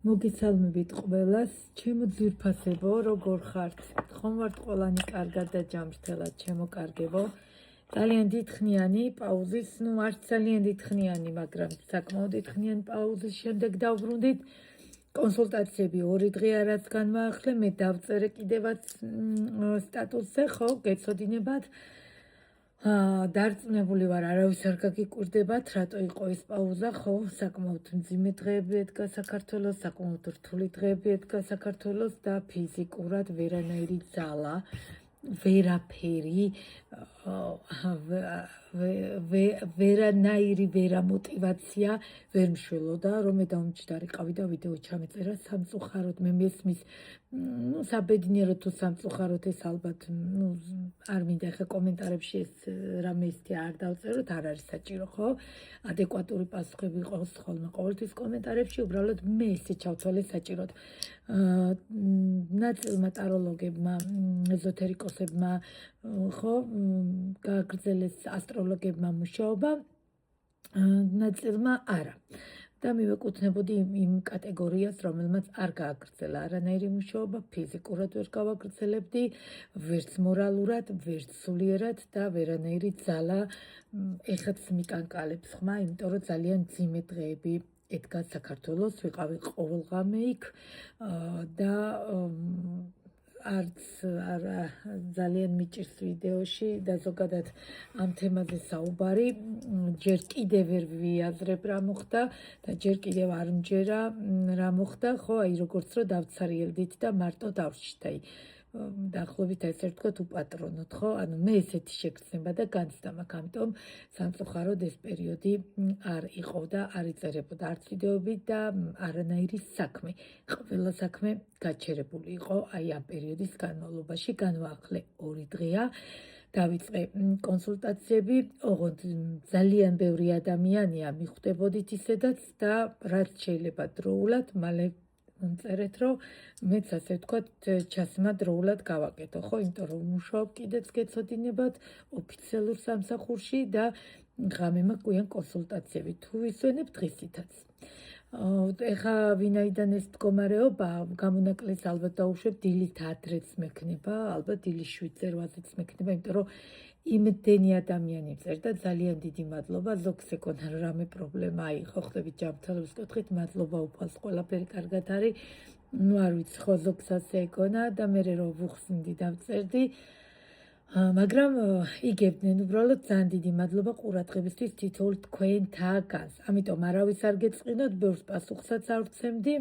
მოგესალმებით ყველას, ჩემო ძვირფასებო, როგორ ხართ? ხომ ვართ ყველანი კარგად და ჯამრთელად, ჩემო კარგებო. ძალიან დიდხნიანი პაუზის, არც ძალიან დიდხნიანი, მაგრამ საკმაოდ დიდხნიანი პაუზის შემდეგ დავბრუნდით. კონსულტაციები 2 დღე არაც განმაახლე, მე დავწერე კიდევაც სტატუსზე, ხო, გეცოდინებათ. დარწმუნებული ვარ, არავის არ გაგიკვირდებათ, რატო იყო ეს პაუზა, ხო, საკმაოდ მძიმე დღეები ედგა საქართველოს, საკმაოდ რთული დღეები ედგა საქართველოს და ფიზიკურად ვერანაირი ძალა, ვერაფერი, ვერანაირი მოტივაცია ვერ მშველოდა, რომ მე დავმჯდარიყავი და ვიდეო ჩამეწერა სამწუხაროდ, მე მესმის საბედნიეროდ თუ სამწუხაროდ ეს ალბათ არ მინდა ხა კომენტარებში ეს რამე ისეთი არ დავწეროთ, არ არის საჭირო, ხო? ადეკვატური პასუხები იყოს ხოლმე ყოველთვის კომენტარებში, უბრალოდ მე ესე ჩავთვალე საჭიროდ. ნაწილმა ტაროლოგებმა, ეზოთერიკოსებმა, ხო, გააგრძელეს ასტროლოგებმა მუშაობა, ნაწილმა არა. და მივეკუთვნებოდი იმ კატეგორიას, რომელმაც არ გააგრძელა არანაირი მუშაობა, ფიზიკურად ვერ გავაგრძელებდი, ვერც მორალურად, ვერც სულიერად და ვერანაირი ძალა ეხაც მიკანკალებს ხმა, იმიტომ რომ ძალიან მძიმე დღეები ედგა საქართველოს, ვიყავი ყოველღამე იქ და არც ძალიან მიჭირს ვიდეოში და ზოგადად ამ თემაზე საუბარი, ჯერ კიდევ ვერ ვიაზრებ რა მოხდა და ჯერ კიდევ არ მჯერა რა მოხდა, ხო, აი როგორც რომ დავცარიელდით და მარტო დავშთი. დაახლოებით ესე ვთქვათ უპატრონოთ, ხო? ანუ მე ესეთი შეგრძნება და განცდა მაქვს, ამიტომ სამწუხაროდ ეს პერიოდი არ იყო და არ იწერებოდა არც ვიდეოები და არანაირი საქმე. ყველა საქმე გაჩერებული იყო აი ამ პერიოდის განმავლობაში, განვაახლე 2 დღეა. დავიწყე კონსულტაციები, ოღონდ ძალიან ბევრი ადამიანია მიხვდებოდით ისედაც და რაც შეიძლება დროულად, მალე წერეთ, რომ მეც ასე ვთქვათ, ჩასმა დროულად გავაკეთო, ხო, იმიტომ რომ მუშაობ კიდეც გეცოდინებათ ოფიციალურ სამსახურში და ღამე მაქვს გვიან კონსულტაციები, თუ ვისვენებ დღისითაც. ეხა ვინაიდან ეს მდგომარეობა გამონაკლისს ალბათ დავუშვებ დილით ადრეც მექნება, ალბათ დილის 7-8-ზეც მექნება, იმიტომ რომ იმდენი ადამიანი წერდა, ძალიან დიდი მადლობა, ზოგს ეკონა რამე პრობლემა, აი ხო ხდებით ჯანმრთელობის კუთხით, მადლობა უფალს, ყველაფერი კარგად არის, არ ვიცი, ხო ზოგს ასე ეკონა და მე რომ ვუხსნდი დავწერდი, მაგრამ იგებდნენ უბრალოდ ძალიან დიდი მადლობა ყურადღებისთვის თითოეულ თქვენთაგანს. ამიტომ არავის არ გეწყინოთ, ბევრს პასუხსაც არ ვცემდი.